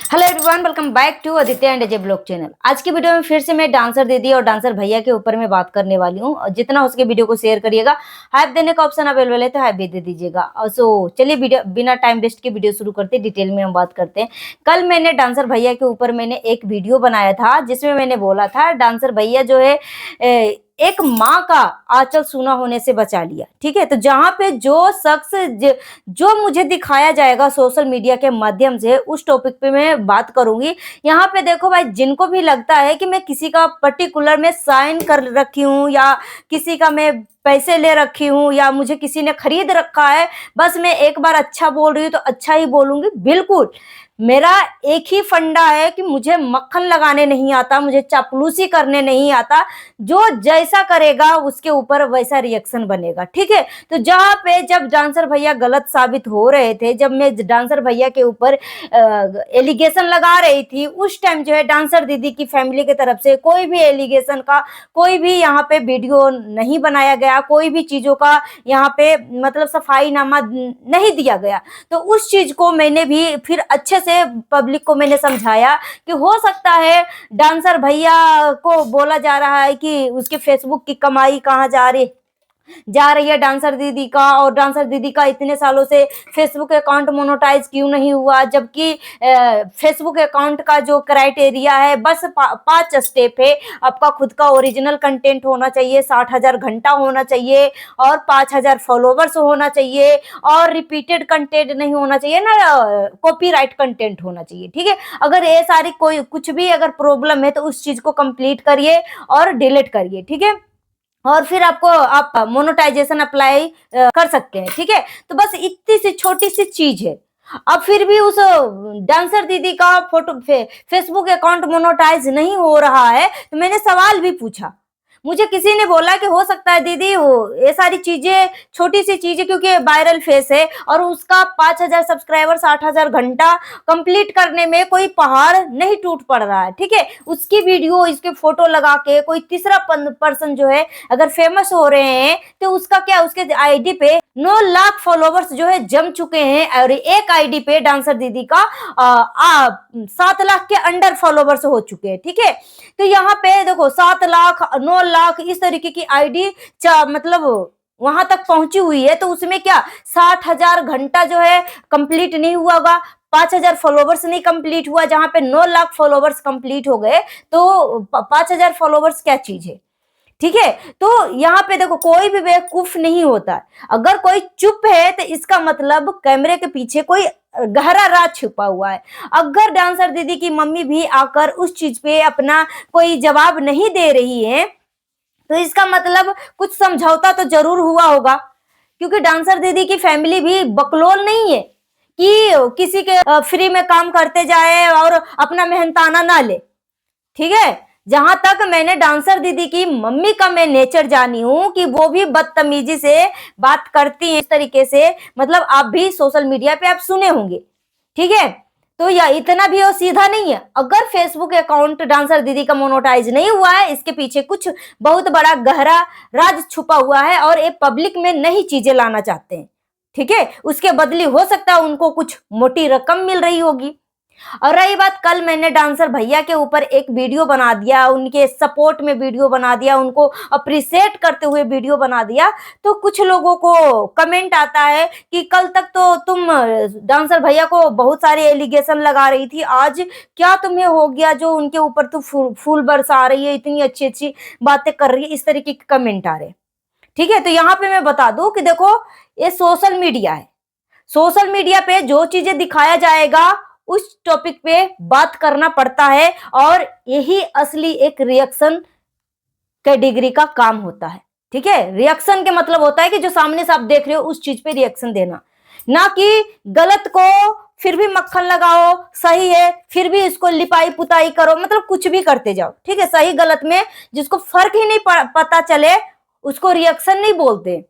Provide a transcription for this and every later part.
Hello everyone, welcome back to Aditya and Ajay blog channel. आज की video में फिर से मैं डांसर दीदी और डांसर भैया के ऊपर में बात करने वाली हूँ। और जितना हो सके वीडियो को शेयर करिएगा। हाइप देने का ऑप्शन अवेलेबल है तो हाइप भी दे दीजिएगा। और सो चलिए वीडियो बिना टाइम वेस्ट के वीडियो शुरू करते हैं। डिटेल में हम बात करते हैं। कल मैंने डांसर भैया के ऊपर मैंने एक वीडियो बनाया था जिसमें मैंने बोला था डांसर भैया जो है एक माँ का आंचल सूना होने से बचा लिया। ठीक है, तो जहां पे जो शख्स जो मुझे दिखाया जाएगा सोशल मीडिया के माध्यम से उस टॉपिक पे मैं बात करूंगी। यहाँ पे देखो भाई, जिनको भी लगता है कि मैं किसी का पर्टिकुलर में साइन कर रखी हूँ या किसी का मैं पैसे ले रखी हूँ या मुझे किसी ने खरीद रखा है, बस मैं एक बार अच्छा बोल रही हूँ तो अच्छा ही बोलूंगी, बिल्कुल मेरा एक ही फंडा है कि मुझे मक्खन लगाने नहीं आता, मुझे चापलूसी करने नहीं आता। जो जैसा करेगा उसके ऊपर वैसा रिएक्शन बनेगा। ठीक है, तो जहां पे जब डांसर भैया गलत साबित हो रहे थे, जब मैं डांसर भैया के ऊपर एलिगेशन लगा रही थी, उस टाइम जो है डांसर दीदी की फैमिली की तरफ से कोई भी एलिगेशन का कोई भी यहाँ पे वीडियो नहीं बनाया गया, कोई भी चीजों का यहाँ पे मतलब सफाईनामा नहीं दिया गया। तो उस चीज को मैंने भी फिर अच्छे से पब्लिक को मैंने समझाया कि हो सकता है डांसर भैया को बोला जा रहा है कि उसके फेसबुक की कमाई कहाँ जा रही है डांसर दीदी का, और डांसर दीदी का इतने सालों से फेसबुक अकाउंट मोनेटाइज क्यों नहीं हुआ, जबकि फेसबुक अकाउंट का जो क्राइटेरिया है बस 5 स्टेप है। आपका खुद का ओरिजिनल कंटेंट होना चाहिए, 60,000 घंटा होना चाहिए और 5,000 फॉलोवर्स होना चाहिए और रिपीटेड कंटेंट नहीं होना चाहिए ना, कॉपीराइट कंटेंट होना चाहिए। ठीक है, अगर ये सारी कोई कुछ भी अगर प्रॉब्लम है तो उस चीज को कंप्लीट करिए और डिलीट करिए। ठीक है, और फिर आप मोनेटाइजेशन अप्लाई कर सकते हैं। ठीक है, तो बस इतनी सी छोटी सी चीज है। अब फिर भी उस डांसर दीदी का फेसबुक अकाउंट मोनेटाइज नहीं हो रहा है, तो मैंने सवाल भी पूछा। मुझे किसी ने बोला कि हो सकता है दीदी वो ये सारी चीजें छोटी सी चीजें क्योंकि वायरल फेस है और उसका 5,000 सब्सक्राइबर 60,000 घंटा कंप्लीट करने में कोई पहाड़ नहीं टूट पड़ रहा है। ठीक है, उसकी वीडियो इसके फोटो लगा के कोई तीसरा पर्सन जो है अगर फेमस हो रहे हैं तो उसका क्या, उसके आईडी पे 9 लाख फॉलोवर्स जो है जम चुके हैं और एक आईडी पे डांसर दीदी का 7 लाख के अंडर फॉलोवर्स हो चुके हैं। ठीक है, तो यहाँ पे देखो 7 लाख 9 लाख इस तरीके की आईडी मतलब वहां तक पहुंची हुई है, तो उसमें क्या 60,000 घंटा जो है कंप्लीट नहीं हुआ होगा, 5,000 फॉलोवर्स नहीं कंप्लीट हुआ, जहां पे 9 लाख फॉलोवर्स कंप्लीट हो गए तो 5,000 फॉलोवर्स क्या चीज है। ठीक है, तो यहाँ पे देखो कोई भी बेवकूफ नहीं होता है। अगर कोई चुप है तो इसका मतलब कैमरे के पीछे कोई गहरा राज छुपा हुआ है। अगर डांसर दीदी की मम्मी भी आकर उस चीज पे अपना कोई जवाब नहीं दे रही है तो इसका मतलब कुछ समझौता तो जरूर हुआ होगा, क्योंकि डांसर दीदी की फैमिली भी बकलोल नहीं है कि किसी के फ्री में काम करते जाए और अपना मेहनताना ना ले। ठीक है, जहां तक मैंने डांसर दीदी की मम्मी का मैं नेचर जानी हूं कि वो भी बदतमीजी से बात करती हैं इस तरीके से, मतलब आप भी सोशल मीडिया पे आप सुने होंगे। ठीक है, तो या इतना भी वो सीधा नहीं है। अगर फेसबुक अकाउंट डांसर दीदी का मोनेटाइज नहीं हुआ है, इसके पीछे कुछ बहुत बड़ा गहरा राज छुपा हुआ है और ये पब्लिक में नई चीजें लाना चाहते हैं। ठीक है, उसके बदले हो सकता है उनको कुछ मोटी रकम मिल रही होगी। और रही बात, कल मैंने डांसर भैया के ऊपर एक वीडियो बना दिया, उनके सपोर्ट में वीडियो बना दिया, उनको अप्रिशिएट करते हुए वीडियो बना दिया, तो कुछ लोगों को कमेंट आता है कि कल तक तो तुम डांसर भैया को बहुत सारे एलिगेशन लगा रही थी, आज क्या तुम्हें हो गया जो उनके ऊपर तो फूल बरसा रही है, इतनी अच्छी अच्छी बातें कर रही है, इस तरीके के कमेंट आ रहे। ठीक है, तो यहाँ पे मैं बता दूं कि देखो ये सोशल मीडिया है, सोशल मीडिया पे जो चीजें दिखाया जाएगा उस टॉपिक पे बात करना पड़ता है, और यही असली एक रिएक्शन कैटेगरी का काम होता है। ठीक है, रिएक्शन के मतलब होता है कि जो सामने से आप देख रहे हो उस चीज पे रिएक्शन देना, ना कि गलत को फिर भी मक्खन लगाओ, सही है फिर भी इसको लिपाई पुताई करो, मतलब कुछ भी करते जाओ। ठीक है, सही गलत में जिसको फर्क ही नहीं पता चले उसको रिएक्शन नहीं बोलते।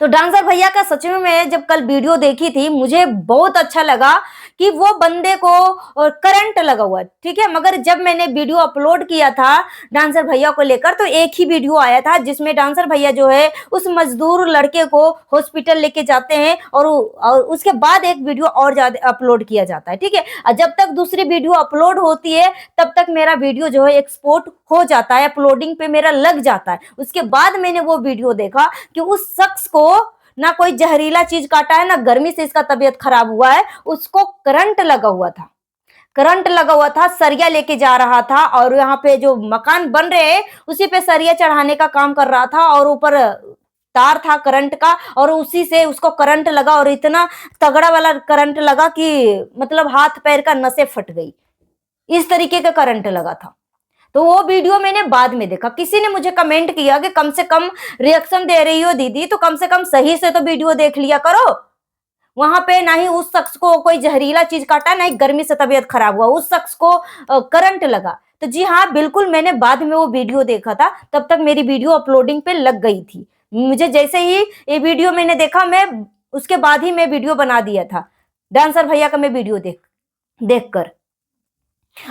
तो डांसर भैया का सच में मैं जब कल वीडियो देखी थी, मुझे बहुत अच्छा लगा कि वो बंदे को करंट लगा हुआ है, ठीक है। मगर जब मैंने वीडियो अपलोड किया था डांसर भैया को लेकर, तो एक ही वीडियो आया था जिसमें डांसर भैया जो है उस मजदूर लड़के को हॉस्पिटल लेके जाते हैं, और उसके बाद एक वीडियो और ज्यादा अपलोड किया जाता है, ठीक है। और जब तक दूसरी वीडियो अपलोड होती है तब तक मेरा वीडियो जो है एक्सपोर्ट हो जाता है, अपलोडिंग पे मेरा लग जाता है। उसके बाद मैंने वो वीडियो देखा कि उस शख्स को ना कोई जहरीला चीज काटा है, ना गर्मी से इसका तबीयत खराब हुआ है, उसको करंट लगा हुआ था। करंट लगा हुआ था, सरिया लेके जा रहा था, और यहाँ पे जो मकान बन रहे हैं उसी पे सरिया चढ़ाने का काम कर रहा था, और ऊपर तार था करंट का, और उसी से उसको करंट लगा, और इतना तगड़ा वाला करंट लगा कि मतलब हाथ पैर का नसें फट गई, इस तरीके का करंट लगा था। तो वो वीडियो मैंने बाद में देखा, किसी ने मुझे कमेंट किया कि कम से कम रिएक्शन दे रही हो दीदी तो कम से कम सही से तो वीडियो देख लिया करो। वहां पे ना ही उस शख्स को कोई जहरीला चीज काटा, ना ही गर्मी से तबीयत खराब हुआ, उस शख्स को करंट लगा। तो जी हाँ, बिल्कुल मैंने बाद में वो वीडियो देखा था, तब तक मेरी वीडियो अपलोडिंग पे लग गई थी। मुझे जैसे ही ये वीडियो मैंने देखा, मैं उसके बाद ही मैं वीडियो बना दिया था डांसर भैया का, मैं वीडियो देख कर।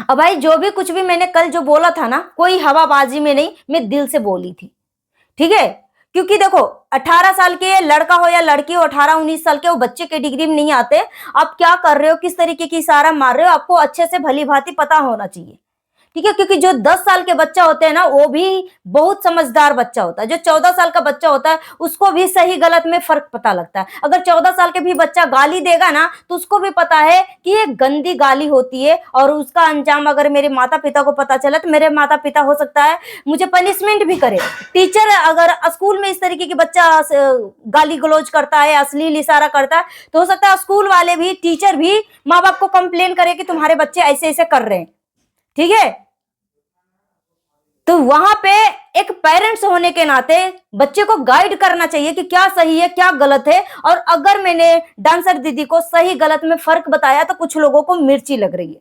अब भाई जो भी कुछ भी मैंने कल जो बोला था ना, कोई हवाबाजी में नहीं, मैं दिल से बोली थी, ठीक है। क्योंकि देखो 18 साल के लड़का हो या लड़की हो, 18-19 साल के, वो बच्चे के डिग्री में नहीं आते। आप क्या कर रहे हो, किस तरीके की इशारा मार रहे हो, आपको अच्छे से भली भांति पता होना चाहिए, ठीक है। क्योंकि जो 10 साल के बच्चा होते हैं ना, वो भी बहुत समझदार बच्चा होता है। जो 14 साल का बच्चा होता है उसको भी सही गलत में फर्क पता लगता है। अगर 14 साल के भी बच्चा गाली देगा ना, तो उसको भी पता है कि ये गंदी गाली होती है, और उसका अंजाम अगर मेरे माता पिता को पता चला तो मेरे माता पिता हो सकता है मुझे पनिशमेंट भी करे। टीचर अगर स्कूल में इस तरीके की बच्चा गाली गलौज करता है, अश्लील इशारा करता है, तो हो सकता है स्कूल वाले भी, टीचर भी माँ बाप को कंप्लेन करे कि तुम्हारे बच्चे ऐसे ऐसे कर रहे हैं, ठीक है। तो वहां पे एक पेरेंट्स होने के नाते बच्चे को गाइड करना चाहिए कि क्या सही है क्या गलत है। और अगर मैंने डांसर दीदी को सही गलत में फर्क बताया तो कुछ लोगों को मिर्ची लग रही है।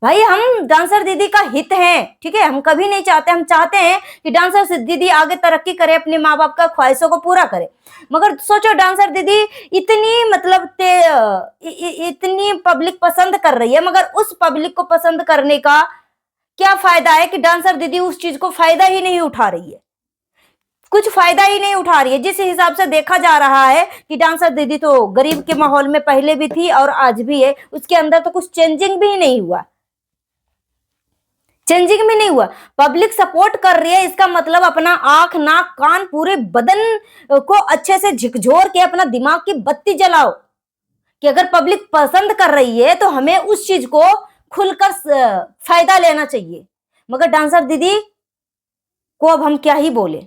भाई हम डांसर दीदी का हित हैं, ठीक है, हम कभी नहीं चाहते, हम चाहते हैं कि डांसर दीदी आगे तरक्की करे, अपने माँ बाप का ख्वाहिशों को पूरा करे। मगर सोचो डांसर दीदी इतनी मतलब इतनी पब्लिक पसंद कर रही है, मगर उस पब्लिक को पसंद करने का क्या फायदा है कि डांसर दीदी उस चीज को फायदा ही नहीं उठा रही है, कुछ फायदा ही नहीं उठा रही है। जिस हिसाब से देखा जा रहा है कि डांसर दीदी तो गरीब के माहौल में पहले भी थी और आज भी है, उसके अंदर तो कुछ चेंजिंग भी नहीं हुआ, चेंजिंग भी नहीं हुआ। पब्लिक सपोर्ट कर रही है, इसका मतलब अपना आंख नाक कान पूरे बदन को अच्छे से झकझोर के अपना दिमाग की बत्ती जलाओ कि अगर पब्लिक पसंद कर रही है तो हमें उस चीज को खुलकर फायदा लेना चाहिए। मगर डांसर दीदी को अब हम क्या ही बोले,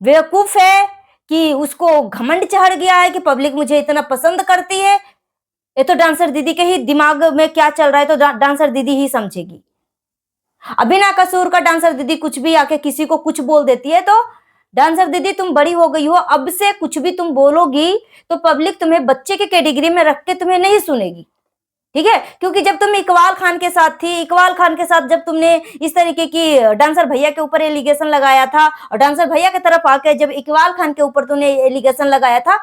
बेवकूफ है कि उसको घमंड चढ़ गया है कि पब्लिक मुझे इतना पसंद करती है। ये तो डांसर दीदी के ही दिमाग में क्या चल रहा है तो डांसर दीदी ही समझेगी। अभी ना कसूर का डांसर दीदी कुछ भी आके किसी को कुछ बोल देती है, तो डांसर दीदी तुम बड़ी हो गई हो, अब से कुछ भी तुम बोलोगी तो पब्लिक तुम्हें बच्चे के कैटेगरी में रख के तुम्हें नहीं सुनेगी, ठीक है। क्योंकि जब तुम इकबाल खान के साथ थी, इकबाल खान के साथ जब तुमने इस तरीके की डांसर भैया के ऊपर एलिगेशन लगाया था, और डांसर भैया की तरफ आके जब इकबाल खान के ऊपर तुमने एलिगेशन लगाया था,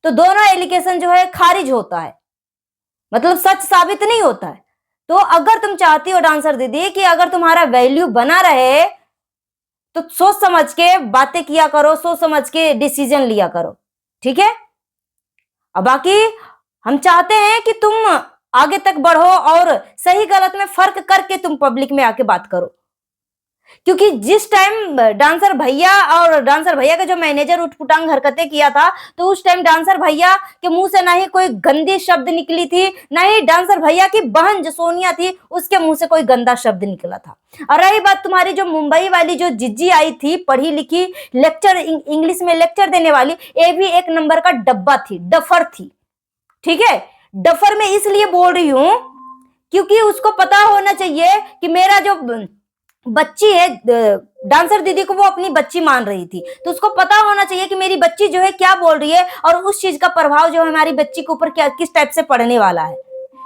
तो दोनों एलिगेशन जो है खारिज होता है, मतलब सच साबित नहीं होता है। तो अगर तुम चाहती हो डांसर दीदी कि अगर तुम्हारा वैल्यू बना रहे तो सोच समझ के बातें किया करो, सोच समझ के डिसीजन लिया करो, ठीक है। अब बाकी हम चाहते हैं कि तुम आगे तक बढ़ो और सही गलत में फर्क करके तुम पब्लिक में आके बात करो। क्योंकि जिस टाइम डांसर भैया और डांसर भैया का जो मैनेजर उठपुटांग हरकतें किया था, तो उस टाइम डांसर भैया के मुंह से ना ही कोई गंदी शब्द निकली थी, ना ही डांसर भैया की बहन जो सोनिया थी उसके मुंह से कोई गंदा शब्द निकला था। और रही बात तुम्हारी जो मुंबई वाली जो जिज्जी आई थी, पढ़ी लिखी, लेक्चर इंग्लिश में लेक्चर देने वाली, ये भी एक नंबर का डब्बा थी, डफर थी, ठीक है। डफर में इसलिए बोल रही हूं क्योंकि उसको पता होना चाहिए कि मेरा जो बच्ची है, डांसर दीदी को वो अपनी बच्ची मान रही थी, तो उसको पता होना चाहिए कि मेरी बच्ची जो है क्या बोल रही है और उस चीज का प्रभाव जो है हमारी बच्ची के ऊपर क्या किस टाइप से पड़ने वाला है,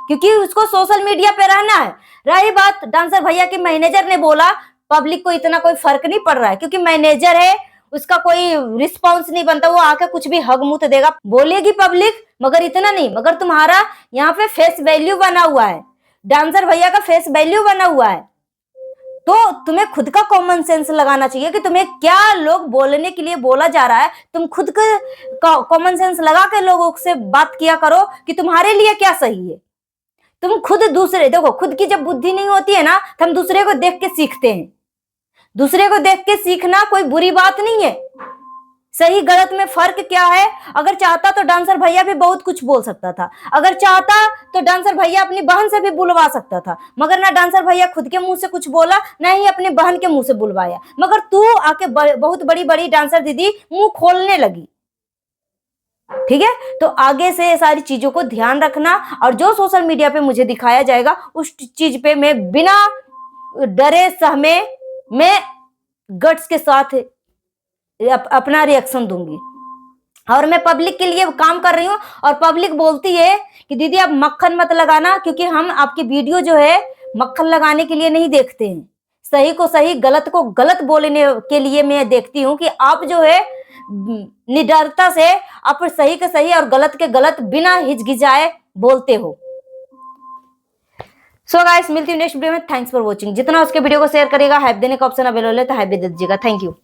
क्योंकि उसको सोशल मीडिया पे रहना है। रही बात डांसर भैया के मैनेजर ने बोला पब्लिक को इतना कोई फर्क नहीं पड़ रहा है, क्योंकि मैनेजर है, उसका कोई रिस्पॉन्स नहीं बनता, वो आके कुछ भी हग मुंह देगा, बोलेगी पब्लिक, मगर इतना नहीं। मगर तुम्हारा यहाँ पे फेस वैल्यू बना हुआ है, डांसर भैया का फेस वैल्यू बना हुआ है, तो तुम्हें खुद का कॉमन सेंस लगाना चाहिए कि तुम्हें क्या लोग बोलने के लिए बोला जा रहा है। तुम खुद का कॉमन सेंस लगा के लोगों से बात किया करो कि तुम्हारे लिए क्या सही है। तुम खुद दूसरे, देखो खुद की जब बुद्धि नहीं होती है ना, तो हम दूसरे को देख के सीखते हैं। दूसरे को देख के सीखना कोई बुरी बात नहीं है। सही गलत में फर्क क्या है? अगर चाहता तो डांसर भैया भी बहुत कुछ बोल सकता था, अगर चाहता तो डांसर भैया अपनी बहन से भी बुलवा सकता था, मगर ना डांसर भैया खुद के मुंह से कुछ बोला, ना ही अपनी बहन के मुंह से बुलवाया, मगर तू आके बहुत बड़ी बड़ी डांसर दीदी मुंह खोलने लगी। ठीक है, तो आगे से सारी चीजों को ध्यान रखना, और जो सोशल मीडिया पे मुझे दिखाया जाएगा उस चीज पे मैं बिना डरे सहमे मैं गट्स के साथ अपना रिएक्शन दूंगी। और मैं पब्लिक के लिए काम कर रही हूँ, और पब्लिक बोलती है कि दीदी आप मक्खन मत लगाना, क्योंकि हम आपकी वीडियो जो है मक्खन लगाने के लिए नहीं देखते हैं, सही को सही गलत को गलत बोलने के लिए मैं देखती हूँ कि आप जो है निडरता से आप सही के सही और गलत के गलत बिना हिचकिचाए बोलते हो। सो गाइस, मिलती हूँ नेक्स्ट वीडियो में। Thanks for watching. जितना उसके वीडियो को शेयर करेगा, हाइप देने का ऑप्शन अवेलेबल है तो हाइप दे दीजिएगा। Thank you.